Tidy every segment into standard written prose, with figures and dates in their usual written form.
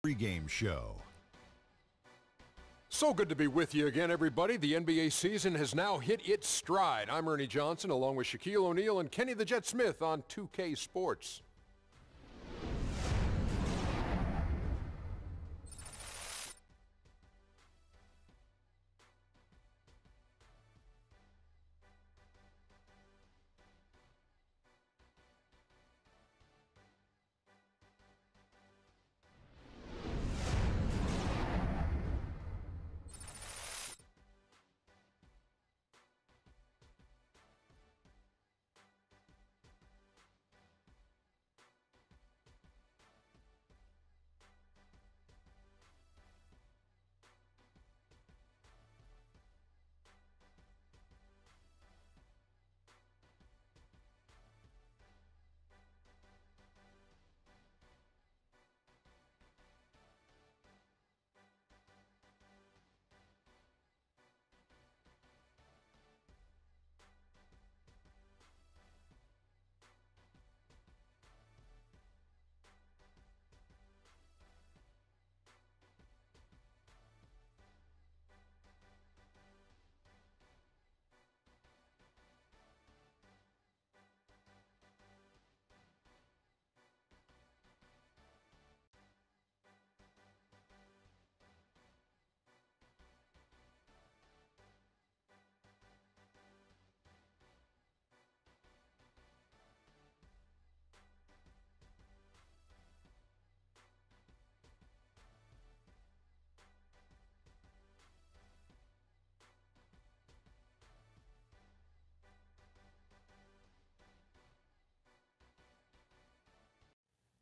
Pre-game show. So good to be with you again, everybody. The NBA season has now hit its stride. I'm Ernie Johnson, along with Shaquille O'Neal and Kenny the Jet Smith on 2K Sports.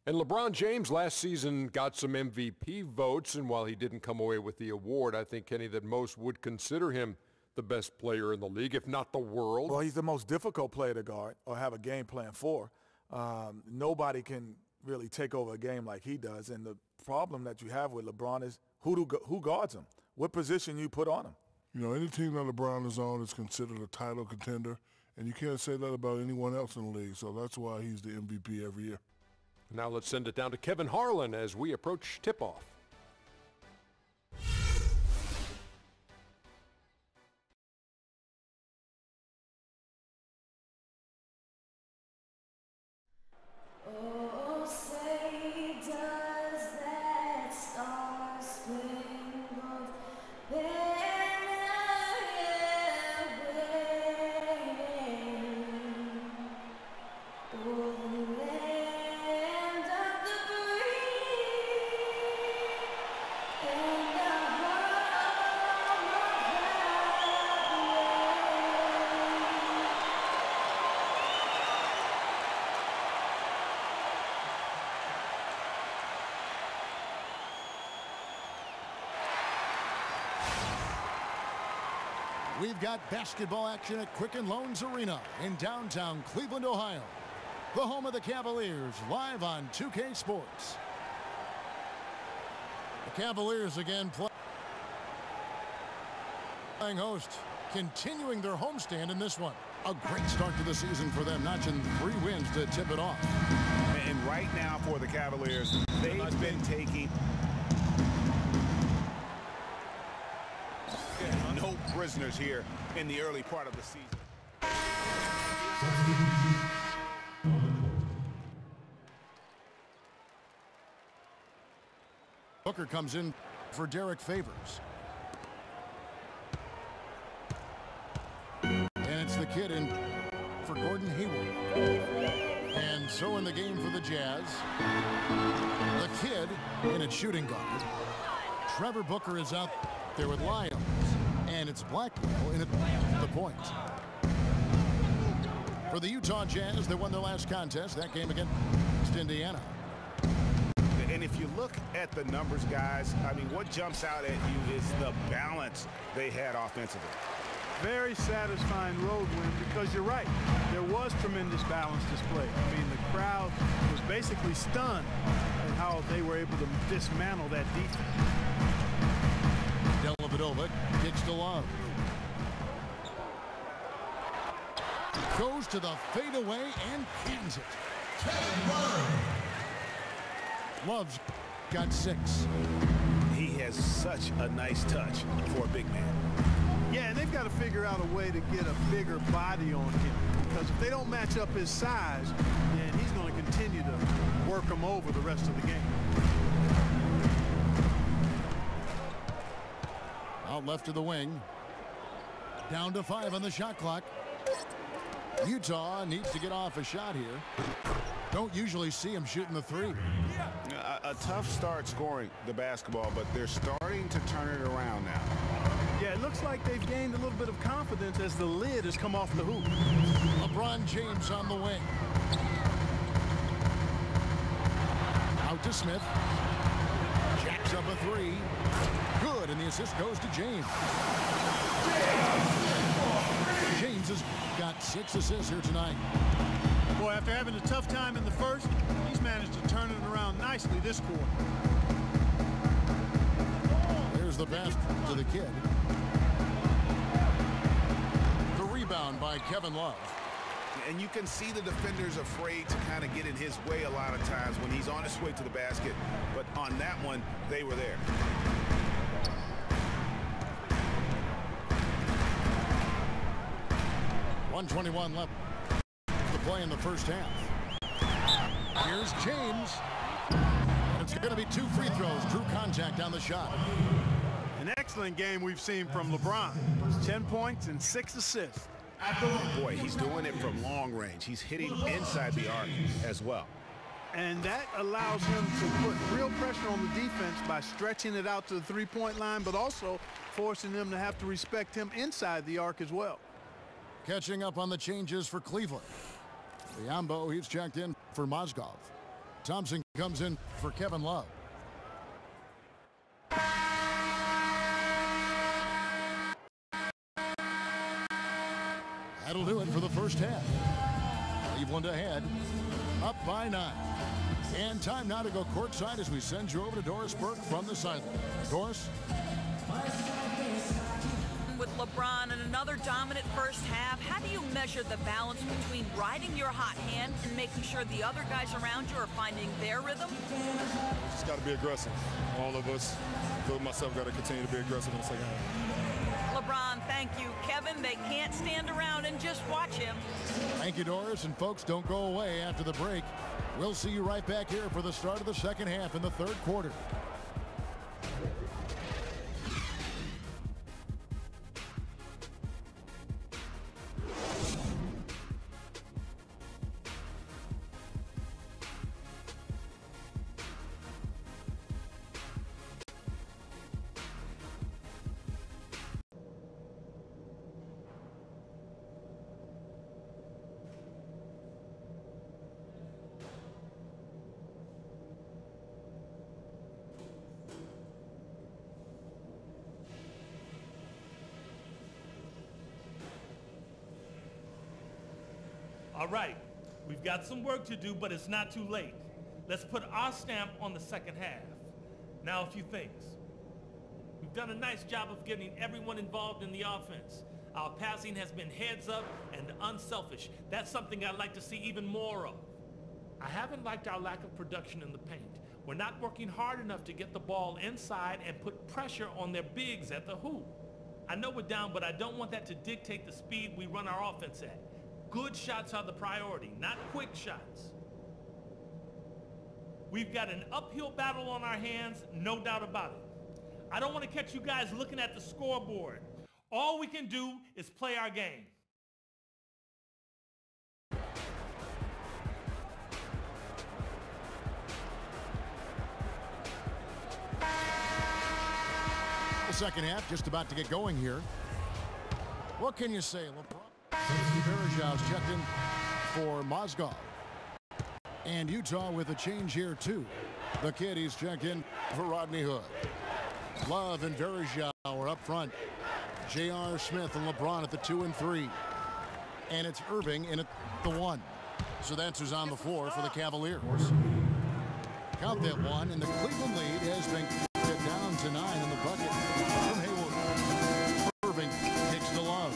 And LeBron James last season got some MVP votes, and while he didn't come away with the award, I think, Kenny, that most would consider him the best player in the league, if not the world. Well, he's the most difficult player to guard or have a game plan for. Nobody can really take over a game like he does, and the problem that you have with LeBron is who guards him, what position you put on him. You know, any team that LeBron is on is considered a title contender, and you can't say that about anyone else in the league, so that's why he's the MVP every year. Now let's send it down to Kevin Harlan as we approach tip-off. Oh, say does that star-spangled banner yet wave o'er the land of the free and the home of We've got basketball action at Quicken Loans Arena in downtown Cleveland, Ohio. The home of the Cavaliers, live on 2K Sports. The Cavaliers again playing host, continuing their homestand in this one. A great start to the season for them, notching 3 wins to tip it off. And right now for the Cavaliers, they've been taking no prisoners here in the early part of the season. Booker comes in for Derek Favors. And it's the kid in for Gordon Hayward. And so in the game for the Jazz, the kid in at shooting guard. Trevor Booker is out there with Lyons. And it's Blackwell in at the point. For the Utah Jazz, they won their last contest, that game against Indiana. And if you look at the numbers, guys, I mean, what jumps out at you is the balance they had offensively. Very satisfying road win because you're right. There was tremendous balance displayed. I mean, the crowd was basically stunned at how they were able to dismantle that defense. Dellavedova kicks to Love. Goes to the fadeaway and pins it. Love's got 6. He has such a nice touch for a big man. Yeah, and they've got to figure out a way to get a bigger body on him, because if they don't match up his size, then he's going to continue to work him over the rest of the game. Out left to the wing. Down to 5 on the shot clock. Utah needs to get off a shot here. Don't usually see him shooting the 3. A tough start scoring the basketball, but they're starting to turn it around now. Yeah, it looks like they've gained a little bit of confidence as the lid has come off the hoop. LeBron James on the wing. Out to Smith. Jacks up a 3. Good, and the assist goes to James. James has got 6 assists here tonight. Boy, after having a tough time in the first, he's managed to turn it around nicely this quarter. There's the pass to the kid. The rebound by Kevin Love. And you can see the defenders afraid to kind of get in his way a lot of times when he's on his way to the basket. But on that one, they were there. .121 left to play in the first half. Here's James. And it's going to be 2 free throws. True contact on the shot. An excellent game we've seen from LeBron. 10 points and 6 assists. Boy, he's doing it from long range. He's hitting inside the arc as well. And that allows him to put real pressure on the defense by stretching it out to the three-point line, but also forcing them to have to respect him inside the arc as well. Catching up on the changes for Cleveland. Biombo, he's checked in for Mozgov. Thompson comes in for Kevin Love. That'll do it for the first half. Cleveland ahead, up by 9. And time now to go courtside as we send you over to Doris Burke from the sideline. Doris? With LeBron and another dominant first half, how do you measure the balance between riding your hot hand and making sure the other guys around you are finding their rhythm? Just got to be aggressive. All of us, including myself, got to continue to be aggressive in the second half. LeBron, thank you. Kevin, they can't stand around and just watch him. Thank you, Doris. And folks, don't go away after the break. We'll see you right back here for the start of the second half in the third quarter. All right, we've got some work to do, but it's not too late. Let's put our stamp on the second half. Now, a few things. We've done a nice job of getting everyone involved in the offense. Our passing has been heads up and unselfish. That's something I'd like to see even more of. I haven't liked our lack of production in the paint. We're not working hard enough to get the ball inside and put pressure on their bigs at the hoop. I know we're down, but I don't want that to dictate the speed we run our offense at. Good shots are the priority, not quick shots. We've got an uphill battle on our hands, no doubt about it. I don't want to catch you guys looking at the scoreboard. All we can do is play our game. The second half just about to get going here. What can you say, LeBron? Verajov's checked in for Mozgov. And Utah with a change here, too. The kid, he's checked in for Rodney Hood. Love and Verajov are up front. J.R. Smith and LeBron at the 2 and 3. And it's Irving in at the 1. So that's who's on the floor for the Cavaliers. Count that 1, and the Cleveland lead has been cut down to 9 in the bucket from Hayward. Irving kicks to Love.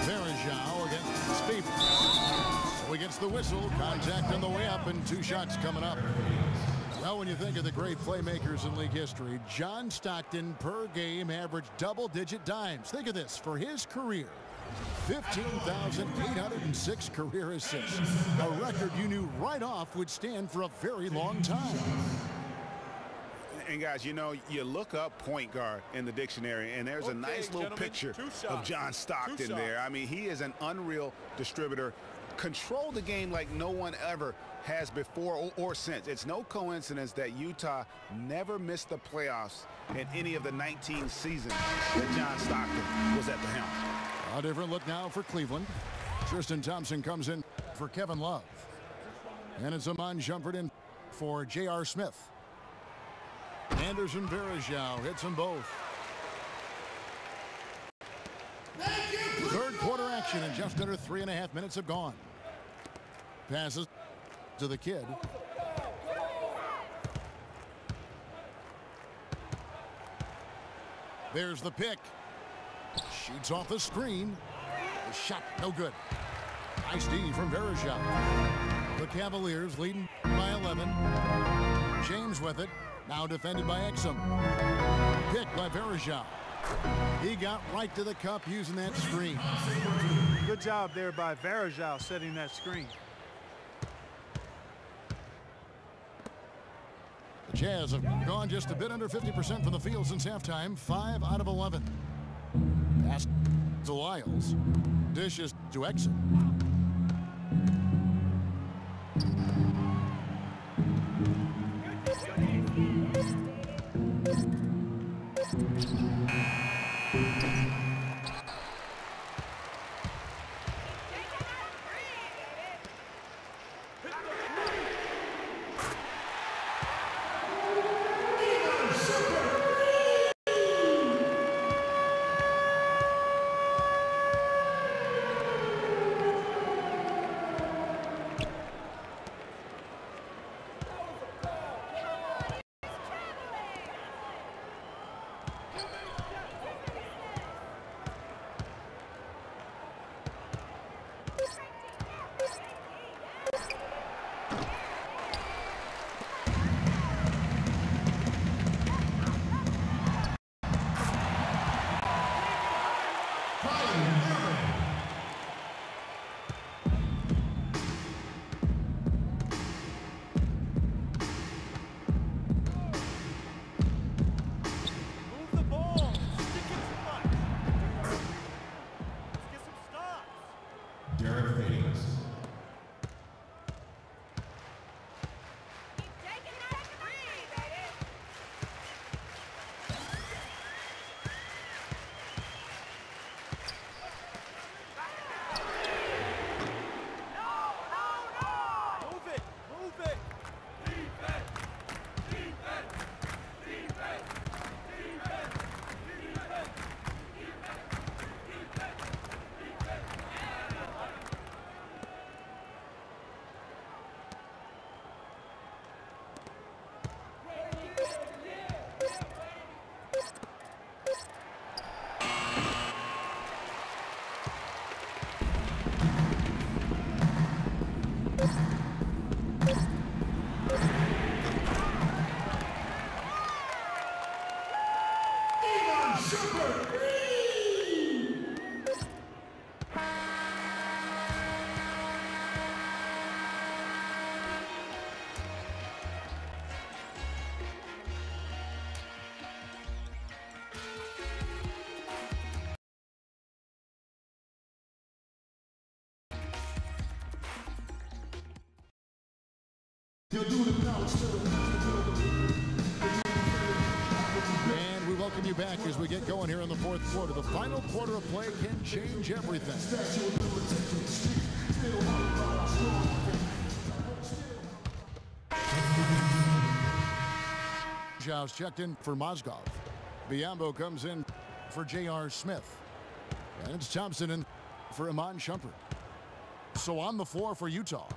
Verajov against Spiel. So he gets the the whistle. Contact on the way up and 2 shots coming up. Well, when you think of the great playmakers in league history, John Stockton per game averaged double-digit dimes. Think of this. For his career, 15,806 career assists. A record you knew right off would stand for a very long time. And guys, you know, you look up point guard in the dictionary, and there's a nice little picture of John Stockton there. I mean, he is an unreal distributor. Control the game like no one ever has before or since. It's no coincidence that Utah never missed the playoffs in any of the 19 seasons that John Stockton was at the helm. A different look now for Cleveland. Tristan Thompson comes in for Kevin Love. And it's Iman Shumpert in for J.R. Smith. Anderson Varejao hits them both. Third quarter action, and just under 3.5 minutes have gone. Passes to the kid. There's the pick. Shoots off the screen. The shot no good. Nice D from Varejao. The Cavaliers leading by 11. James with it. Now defended by Exum. Picked by Varejao. He got right to the cup using that screen. Good job there by Varejao setting that screen. The Jazz have gone just a bit under 50% from the field since halftime. 5 out of 11. Pass to Lyles. Dishes to Exum. And we welcome you back as we get going here in the fourth quarter. The final quarter of play can change everything. Zhao's checked in for Mozgov. Biyombo comes in for J.R. Smith. And it's Thompson in for Iman Shumpert. So on the floor for Utah,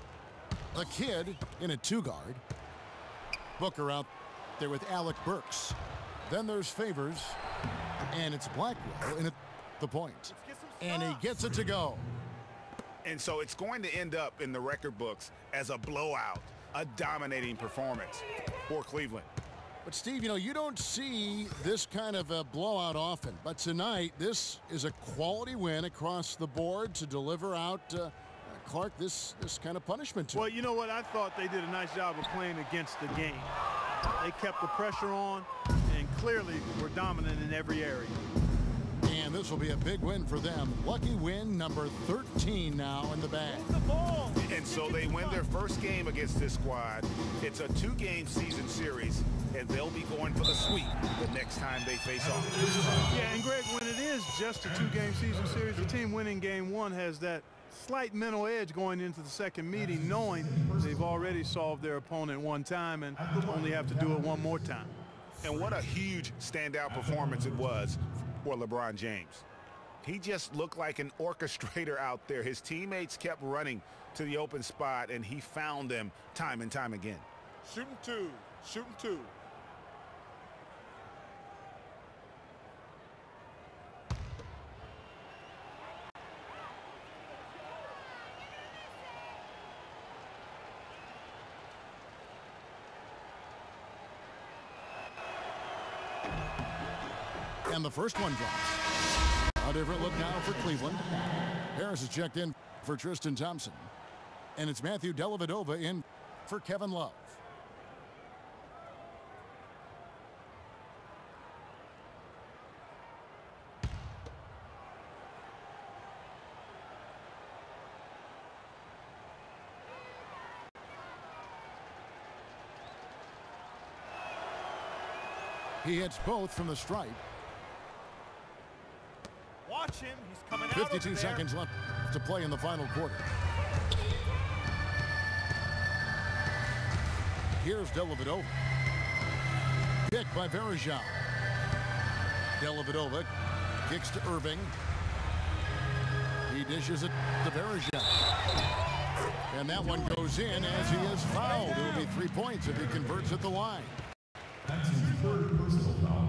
the kid in a 2-guard. Booker out there with Alec Burks. Then there's Favors, and it's Blackwell in at the point. And he gets it to go. And so it's going to end up in the record books as a blowout, a dominating performance for Cleveland. But, Steve, you don't see this kind of a blowout often. But tonight, this is a quality win across the board to deliver out, Clark, this kind of punishment to Well, you know what? I thought they did a nice job of playing against the game. They kept the pressure on and clearly were dominant in every area. And this will be a big win for them. Lucky win number 13 now in the bag. And so they win their first game against this squad. It's a 2-game season series, and they'll be going for the sweep the next time they face off. Yeah, and Greg, when it is just a 2-game season series, the team winning game 1 has that slight mental edge going into the second meeting, knowing they've already solved their opponent one time and only have to do it one more time. And what a huge standout performance it was for LeBron James. He just looked like an orchestrator out there. His teammates kept running to the open spot, and he found them time and time again. Shooting two. Shooting two. And the first one drops. A different look now for Cleveland. Harris is checked in for Tristan Thompson. And it's Matthew Dellavedova in for Kevin Love. He hits both from the stripe. Watch him. He's coming out. 52 seconds left to play in the final quarter. Here's Dellavedova. Picked by Verejao. Dellavedova kicks to Irving. He dishes it to Verejao. And that one goes in as he is fouled. It'll be 3 points if he converts at the line. That's his third personal foul.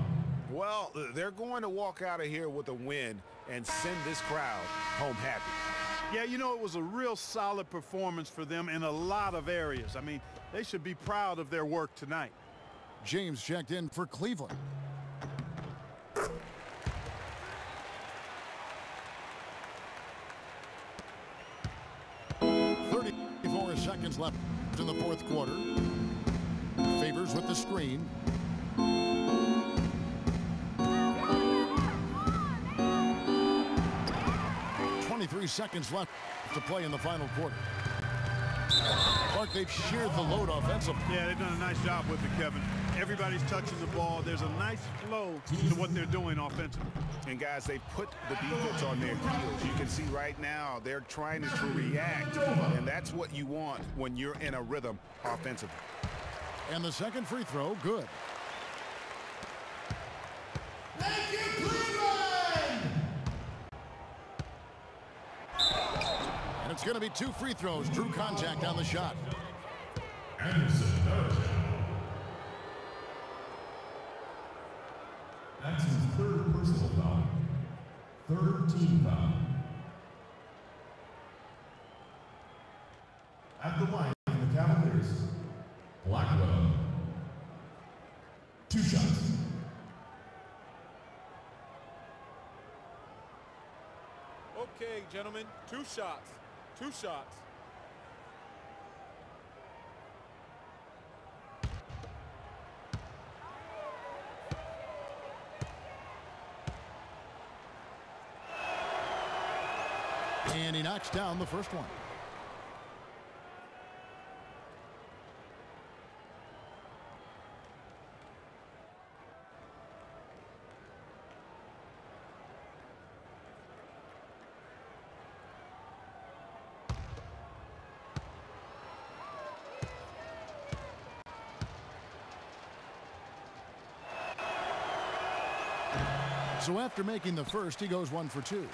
Well, they're going to walk out of here with a win and send this crowd home happy. Yeah, it was a real solid performance for them in a lot of areas. I mean, they should be proud of their work tonight. James checked in for Cleveland. .34 seconds left in the fourth quarter. Favors with the screen. .23 seconds left to play in the final quarter. Clark, they've shared the load offensively. Yeah, they've done a nice job with it, Kevin. Everybody's touching the ball. There's a nice flow to what they're doing offensively. And, guys, they put the defense on their heels. You can see right now they're trying to react, and that's what you want when you're in a rhythm offensively. And the second free throw, good. Thank you, Cleveland! And it's going to be 2 free throws. Drew contact on the shot. Anderson does. That's his third personal foul. Third team foul. At the line for the Cavaliers, Blackwell. 2 shots. Okay, gentlemen, 2 shots. 2 shots. And he knocks down the first one. So after making the first, he goes 1 for 2.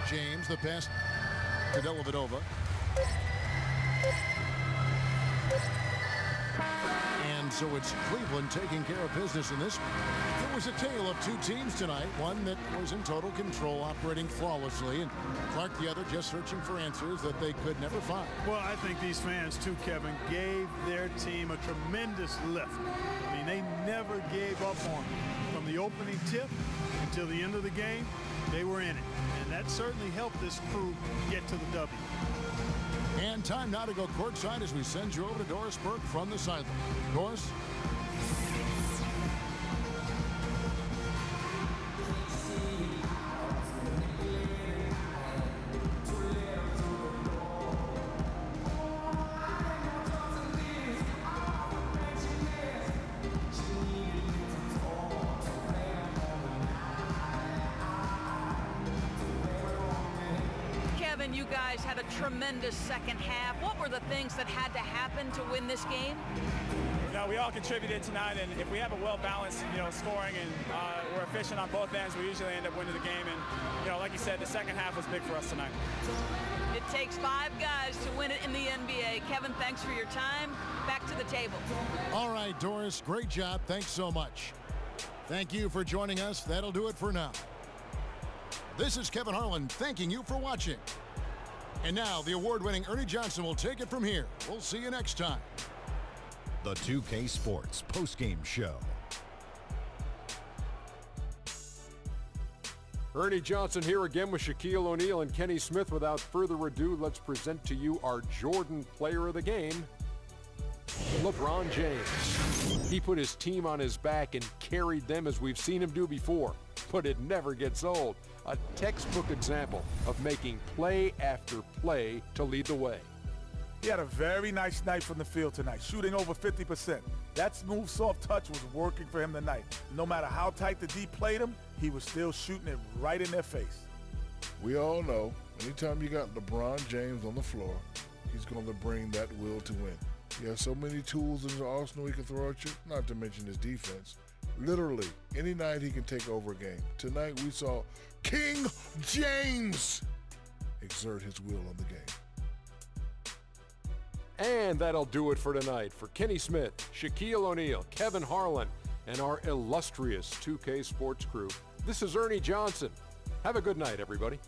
James, the pass to Dellavedova. And so it's Cleveland taking care of business in this one. It was a tale of two teams tonight, one that was in total control, operating flawlessly, and Clark the other just searching for answers that they could never find. Well, I think these fans too, Kevin, gave their team a tremendous lift. I mean, they never gave up on them. From the opening tip until the end of the game, they were in it. And that certainly helped this crew get to the W. And time now to go courtside as we send you over to Doris Burke from the sideline. Doris? You guys had a tremendous second half. What were the things that had to happen to win this game? You know, we all contributed tonight, and if we have a well-balanced, scoring and we're efficient on both ends, we usually end up winning the game. And, like you said, the second half was big for us tonight. It takes 5 guys to win it in the NBA. Kevin, thanks for your time. Back to the table. All right, Doris, great job. Thanks so much. Thank you for joining us. That'll do it for now. This is Kevin Harlan thanking you for watching. And now the award-winning Ernie Johnson will take it from here. We'll see you next time. The 2K Sports postgame show. Ernie Johnson here again with Shaquille O'Neal and Kenny Smith. Without further ado, let's present to you our Jordan Player of the Game, LeBron James. He put his team on his back and carried them as we've seen him do before, but it never gets old. A textbook example of making play after play to lead the way. He had a very nice night from the field tonight, shooting over 50%. That smooth, soft touch was working for him tonight. No matter how tight the D played him, he was still shooting it right in their face. We all know, anytime you got LeBron James on the floor, he's going to bring that will to win. He has so many tools in his arsenal he can throw at you, not to mention his defense. Literally, any night he can take over a game. Tonight we saw King James exert his will on the game. And that'll do it for tonight. For Kenny Smith, Shaquille O'Neal, Kevin Harlan, and our illustrious 2K Sports crew, this is Ernie Johnson. Have a good night, everybody.